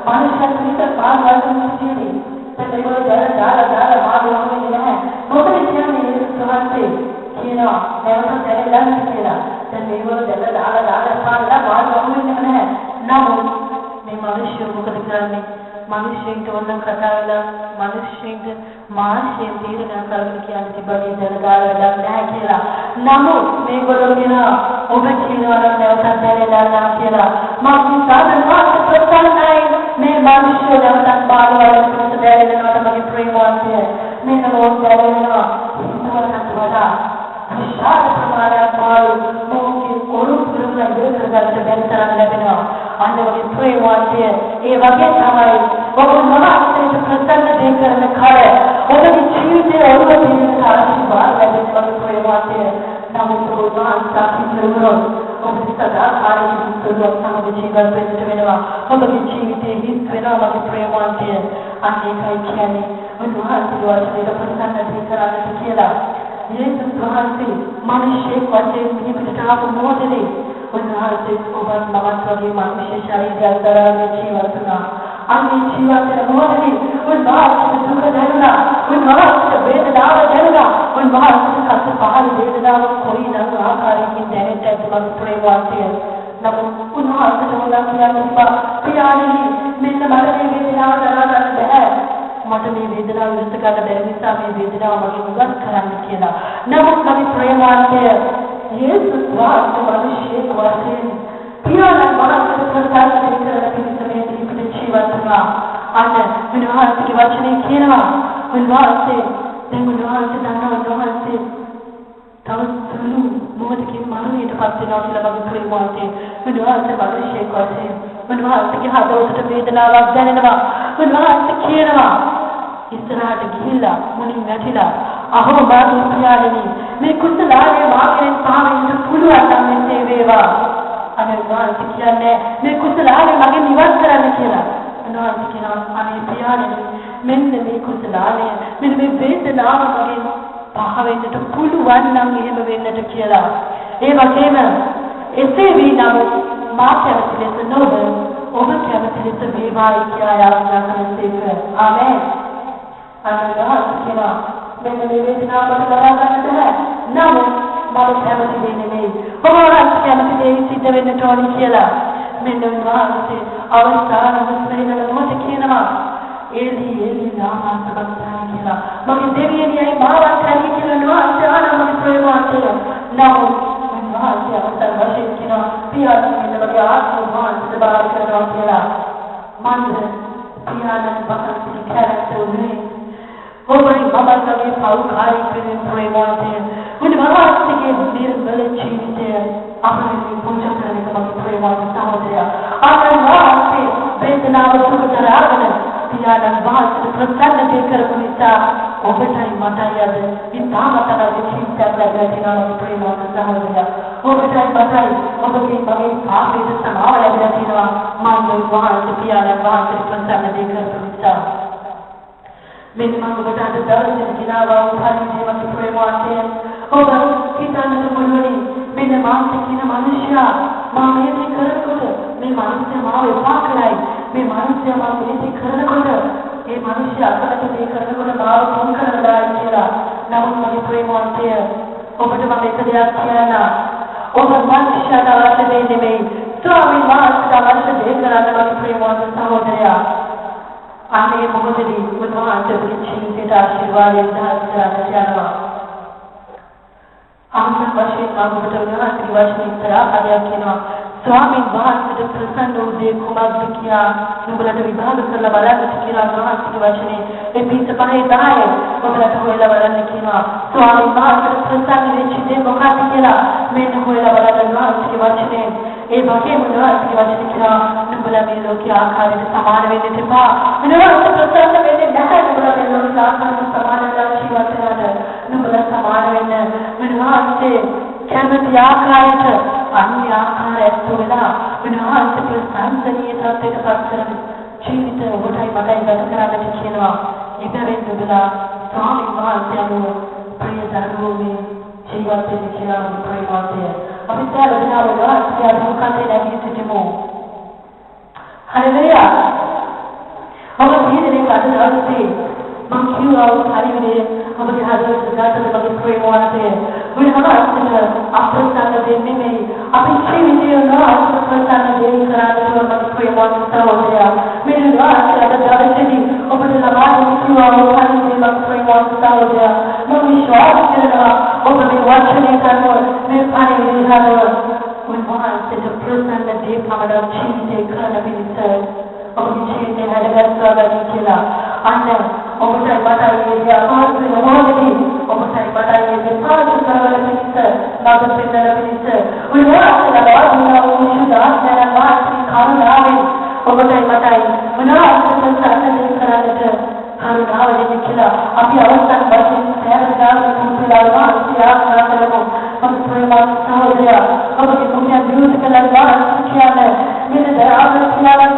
Speaker 1: मनुष्य की बात वाली थी तो देखो ज़्यादा मालूम नहीं है बहुत क्या नहीं सुनते किया मैं तो तेरे लाने किया तो देखो ज़्यादा मालूम नहीं है ना මේ මිනිස්සු මොකද කරන්නේ මිනිස්සුන්ට වන්න කතා වෙලා මිනිස්සුන්ට මානසික තීරණ කරගෙන කියන්නේ තිබගේ දැනගාල වැඩක් නැහැ කියලා. නමුත් මේගොල්ලෝ කියනවා ඔබ කියනවා නම් නැවතත් දැනගලා කියලා. මම සාධන මාත් ප්‍රසන්නයි මේ මිනිස්සු නැවතත් බාලවල දැනගෙනවට මගේ ප්‍රේමවන්තය මේ නමෝ දැනගෙනවා හිතවලට වඩා විශාල ප්‍රමාණයක් මාළු මොකේ ඔරුපුරුම දෙකකට බැලතරන් ලැබෙනවා. අන්න වගේ ප්‍රේමවන්තය ඒ වගේ තමයි ඔබ මහත්කමට ප්‍රසන්න දෙයක් කරන කල ඔබගේ ජීවිතයේ ඔබ දිනන ආශිර්වාද ලැබෙන වගේ ප්‍රේමවන්තය නමුත් ඔබ මානසික නිරෝධ ඔබ සදාකාලික සුවයක් සමග ජීවත් වෙන්න වෙනවා ඔබගේ ජීවිතයේ හිස් වෙනවා වගේ ප්‍රේමවන්තය අන්න ඒකයි කියන්නේ උන්වහන්සේ වහන්සේට ප්‍රසන්න දෙයක් කරන්න කියලා යේසුස් වහන්සේ මිනිසෙක් වශයෙන් පිළිපිට ආපු මොහොතේ උන්වහන්සේ ඔබත් මමත් වගේ මිනිස් ශරීරයක් දරාගෙන ජීවත් වුණා. අන්නේ ජීවත් වෙන මොහොතේ උන්වහන්සේ දුක දැනුණා. උන්වහන්සේ වේදනාව දැනුණා. උන්වහන්සේ කස පහළ වේදනාව කොයිනම් ආකාරයකින් දැනෙන්නට මම ප්‍රේමවන්තය. නමුත් උන්වහන්සේ මොනවා කියනවා පියාණනි මෙන්න මට මේ වේදනාව දරා ගන්න බෑ. මට මේ වේදනාව විඳ ගන්න බැරි නිසා මේ වේදනාව මගේ උගත් කරන්න කියලා. නමුත් මගේ ප්‍රේමවන්තය යේසුස් වහන්සේ මිනිසෙක් වශයෙන් පියාණන් වහන්සේ ප්‍රසන්න කරන පිළිසමේ පිට ජීවත් වුණා. අන්න උන්වහන්සේගේ වචනේ කියනවා උන්වහන්සේ දැන් උන්වහන්සේ දන්නවා උන්වහන්සේ තව සුළු මොහොතකින් මරණයට පත් වෙනවා කියලා මගේ ප්‍රේමවන්තය. උන්වහන්සේ මිනිසෙක් වශයෙන් උන්වහන්සේගේ හදවතට වේදනාවක් දැනෙනවා. උන්වහන්සේ කියනවා ඉස්සරහට ගිහිල්ලා මුණින් වැටිලා අහෝ මාගේ පියාණනි මේ කුසලාවේ වාගෙන් පාවෙන්න පුළුවන් නම් මෙසේ වේවා. අනේ උන්වහන්සේ කියන්නේ මේ කුසලාවේ මගේ නිවන් කරන්න කියලා. උන්වහන්සේ කියනවා අනේ පියාණනි මෙන්න මේ කුසලාවේ මෙන්න මේ වේදනාව මගෙන් පහවෙන්නට පුළුවන් නම් එහෙම වෙන්නට කියලා. ඒ වගේම එසේ වී නමුත් මා කැමති ලෙස නොව ඔබ කැමති ලෙස වේවායි කියලා යාඥා කරන්නේක. ආමේන්. අනුගාමී කියනවා මෙන්න මේ වේදනාවට දරා ගන්නට බෑ. නමුත් මම කැමති වෙන්නේ නෙවෙයි. ඔබ කැමති දේ සිද්ධ වෙන්නට ඕනේ කියලා. මෙන්න උන්වහන්සේ අවස්ථාන මුස්ලිමන මොහොත කියනවා එලි එලි නාමස්තබන්තයි කියලා. මගේ දෙවියන්ගේ මාවත් හරි කියලා නුවන්සේ ආනමගේ ප්‍රේමාන්තය. නමුත් මහන්සිය අවසන් වශයෙන් කියනවා පියාණන් මෙන්න මගේ ආත්ම මහන්සිය බාර කරනවා කියලා. මන්ද පියාණන් වහන්සේගේ කැරක්ටර් උනේ ඔබයි මමගේ පෞකාරී කෙනෙක් ප්‍රේමාන්තය. උන්වහන්සේගේ නිර්මල ජීවිතය අපේ පූජා කරන එක මගේ ප්‍රේමාන්ත සහෝදරයා. ආනන්දවාසේ වේදනාව දුක දරාගෙන පියාණන් වහන්සේ ප්‍රසන්න කරපු නිසා ඔබටයි මටයි අද ඉතාමතම ජීවිතයක් ලැබෙනවා මගේ ප්‍රේමාන්ත සහෝදරයා. ඔබටයි මටයි ඔබගේ මගේ පාපයට සමාව ලැබෙලා තියෙනවා මම වහන්සේ පියාණන් වහන්සේ ප්‍රසන්න කරපු නිසා. මෙන්න මම ඔබට අද දවසේ කිනාවා උපහාරයේ මගේ ප්‍රේමාන්තය. ඔබ හිතන්නට පුළුවනි මෙන්න මාත් කියන මිනිසයා මම මේ කරනකොට මේ මිනිස්සයා මාව එපා කරයි. මේ මිනිස්සයා මම මේ කරනකොට ඒ මිනිස්සයා අකමැති දේ කරනකොට මාව කොන් කරනවා කියලා. නමුත් මගේ ප්‍රේමාන්තය ඔබට මම එක දෙයක් කියන්න. ඔබ මිනිසයාට අවශ්‍ය දෙයක් නෙමෙයි. ස්වාමීන් වහන්සේට අවශ්‍ය දේ කරන්න මගේ ප්‍රේමාන්ත සහෝදරයා. අනේ මොකදදී උන්වහන්සේගේ ජීවිතයට ආශිර්වාදයෙන් දහස් කරන්න යනවා. ආත්ම වශයෙන් මම ඔබට උන්වහන්සේගේ වචනේ ඉස්සරහා හදයක් කියනවා. ස්වාමීන් වහන්සේට ප්‍රසන්න වූ දේ කුමක්ද කියා නුඹලට විභාග කරලා බලන්න කියලා උන්වහන්සේගේ වචනේ ඒ පිට පහේ 10 ඔබලට හොයලා බලන්න කියනවා. ස්වාමීන් වහන්සේට ප්‍රසන්න වෙච්ච දේ මොකක්ද කියලා මෙන්න හොයලා බලන්න උන්වහන්සේගේ වචනේ ඒ වගේම උන්වහන්සේගේ වචනේ කියනවා නුඹලා මේ ලෝකයේ ආකාරයට සමාන වෙන්න එපා. උන්වහන්සේ ප්‍රසන්න වෙන්නේ නැහැ නුඹලා මේ ලෝකයේ ආකාරයට සමාන වෙලා ජීවත් වෙනවාද නුඹලා සමාන වෙන්න උන්වහන්සේ කැමති ආකාරයට අන්‍ය ආකාරයට වෙලා උන්වහන්සේ ප්‍රසන්නීය තත්ත්වයට පත් කරන ජීවිතය ඔබටයි මටයි ගත කරන්නට කියනවා. ඉතින් නුඹලා ස්වාමීන් වහන්සේ අනුව ප්‍රිය දරුවෝ ජීවත් වෙන්න කියලා ප්‍රේමාන්තය. අපි දැනගන්නවා වහන්සේ අනුකම්පාවෙන් නැගී සිටිමු. හරියද? ඔබ දීනේ කඩනවාසේ මම කියනවා හරියනේ ඔබගේ හදවත ගාතට මගේ ප්‍රේමාන්තය. උන්වහන්සේට අප්‍රසන්න දෙන්නේ නෙමෙයි. අපි ජීවිතේ අප්‍රසන්න දෙයක් කරන්නේ මගේ ප්‍රේමාන්ත සහෝදරයා. මෙන්න වාසයට දවසේදී ඔබට ලබා දෙන කිව්වා හරියනේ මගේ ප්‍රේමාන්ත සහෝදරයා. මම විශ්වාස කරනවා ඔබ මේ වචනේ කරනවා මේ පරිදි හදව උන්වහන්සේට ප්‍රසන්න දෙයක් අපේ ජීවිතේ කරන්න පිළිසෙ ඔබගේ ජීවිතේ හැදගස්වා ගන්න කියලා. අන්න ඔබට මතයි අපහසු නොවේදී ඔබට මතයි මේ පාඩු කරවල පිළිසෙ බබ පෙන්නන පිළිසෙ උන්වහන්සේලා වාදිනා වූ සුදාස්යන වාසී කරුණාවෙන් ඔබට මතයි උන්වහන්සේ ප්‍රසන්න දෙයක් කරන්නට කරුණාවෙන් කියලා අපි අවස්ථාවක් වශයෙන් සෑම කුඹලා ආශ්‍රය කරමු. අපි ප්‍රේමාන්ත සහෝදරයා ඔබගේ පුණ්‍ය විරුද්ධ කළා කියන්නේ මෙන්න දයාවෙන් කියලා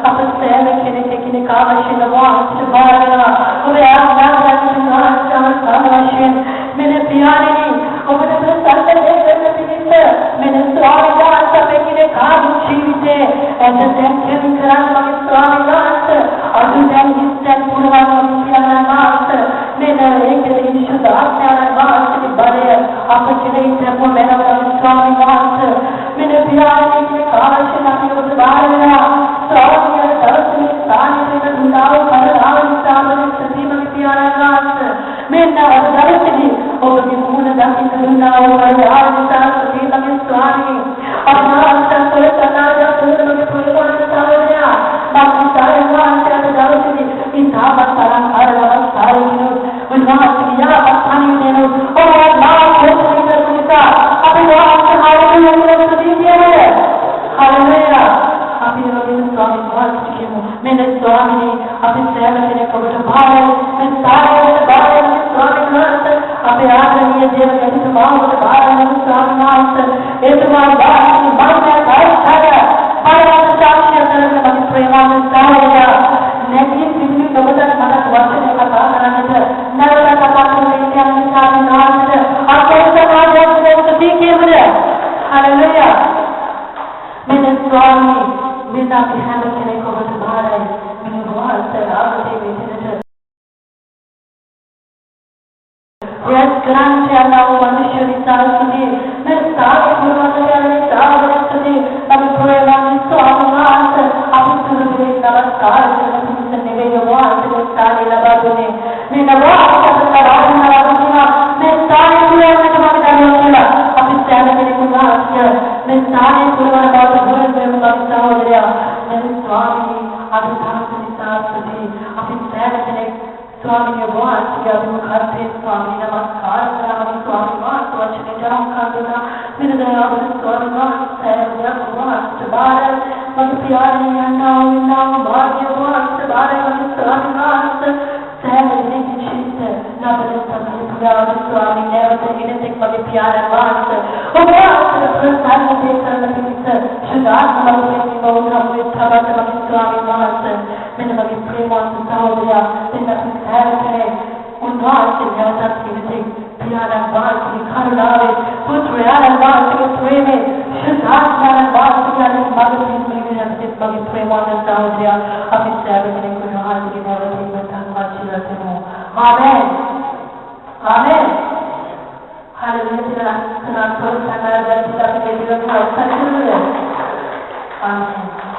Speaker 1: අප සෑම කෙනෙක් අවශ්‍ය නැහැ බාරනවා. ඔබ ආඥා කරන වශයෙන් මෙන්න පියාණනි ඔබට ප්‍රසන්න දෙයක් කරන්න පිණිස මෙන්න ස්වාමීන් වහන්සේ අපේ කාර්ය ජීවිතේ ඇදෙන් කරන මගේ ස්වාමීන් වහන්සේ අදුදැන් හිස්තන් පුරවන පියාණන් වහන්සේ මෙන්න ඒකේ විශුද්ධ ආඥාන වහන්සේගේ බලය අප කෙරෙහි ප්‍රබල වෙනවා ස්වාමීන් වහන්සේ මෙන්න පියාණනි අවශ්‍ය නැහැ ඔබ බාරනවා. ස්වාමීන් වහන්සේ ස්ථානයේ දුන්නාව කරාවන් සාමන සතිමගේ පියාණන් වහන්සේ මෙන්න දවසේදී ඔබගේ මුණ දකින්න දුන්නාව කරාවන් සතිමගේ ස්වාමී අපනාන්තන් පොළතනාද පුරුමගේ පුරුමගේ සාවරයා මාක්ෂායන් වහන්සේට දවසේදී ඉතාමත් තරම් ආරවස් සාරිනු උන්වහන්සේ යාපත්හණි දෙනු ඔබ නා කොටුනික කුනිකා අපි වහන්සේ හරියට ප්‍රතිදියනේ හරියට අපි රෝගී ස්වාමීන් වහන්සේ කියමු මෙන්න ස්වාමීනි අපි සෑම කෙනෙක් ඔබට භාරයි මේ සාරයට භාරයි ස්වාමීන් වහන්සේ අපේ ආදරණීය දේවදත්ත මාවට භාරයි ස්වාමීන් වහන්සේ එතුමා වාසී මාර්ගය කාර්යය භාරත සාක්ෂිය කරන මගේ ප්‍රේමාන්ත සහෝදරයා නැගී සිටින ඔබට මට වචන කතා කරන්නට නැවත කතා කරන්න යන ස්වාමීන් වහන්සේ අපේ සමාජයට දීකේමද හalleluya මෙන්න ස්වාමී මෙන්න අපි හැම කෙනෙක් ඔබට භාරයි මෙන්න වහන්සේ ආවදී වෙන්නට यस ग्रांचे अल्लाह मनुष्य विचारसुदी मैं सारे गुरुवार सारे सदी तब पूरे मन स्वामी आप सुरभि नमस्कार සෑම ස්වාමීන් වහන්සේ අභිමුඛත්වයේ ස්වාමීන් නමස්කාර කරනවා ස්වාමීන් වහන්සේ වචනේ ජනකන්දනා විනදයාව ස්වාමීන් වහන්සේ සෑම බාර මගේ පියාණන් යනවා භාග්‍ය වහන්සේ බාර මගේ ස්වාමීන් වහන්සේ සෑම දිනකින් ශිෂ්ට නබල තමයි පුරාව ස්වාමීන් නැවත ඉනතෙක් මගේ පියාණන් වහන්සේ ඔබ ප්‍රසන්න දේශන පිණිස සදාත්ම ලෝකයේ බෞද්ධ තවත් මගේ ස්වාමීන් වහන්සේ මෙන්න මගේ ප්‍රේමවත් සහෝදරයා දෙන්න සෑමකේ උන්වහන්සේ නැවතත් ඉනතෙක් පියාණන් වහන්සේ කරුණාවේ පුත්‍රයාණන් වහන්සේ ප්‍රේමේ සදාත්මයන් වහන්සේ මගේ පිළිගැනීමේ මගේ ප්‍රේමවත් සහෝදරයා අපි සෑම කෙනෙකුට වහන්සේගේ නැවතීම තන්වාචිලා දෙමු ආමේන් ආමේන් Hallelujah. Amen.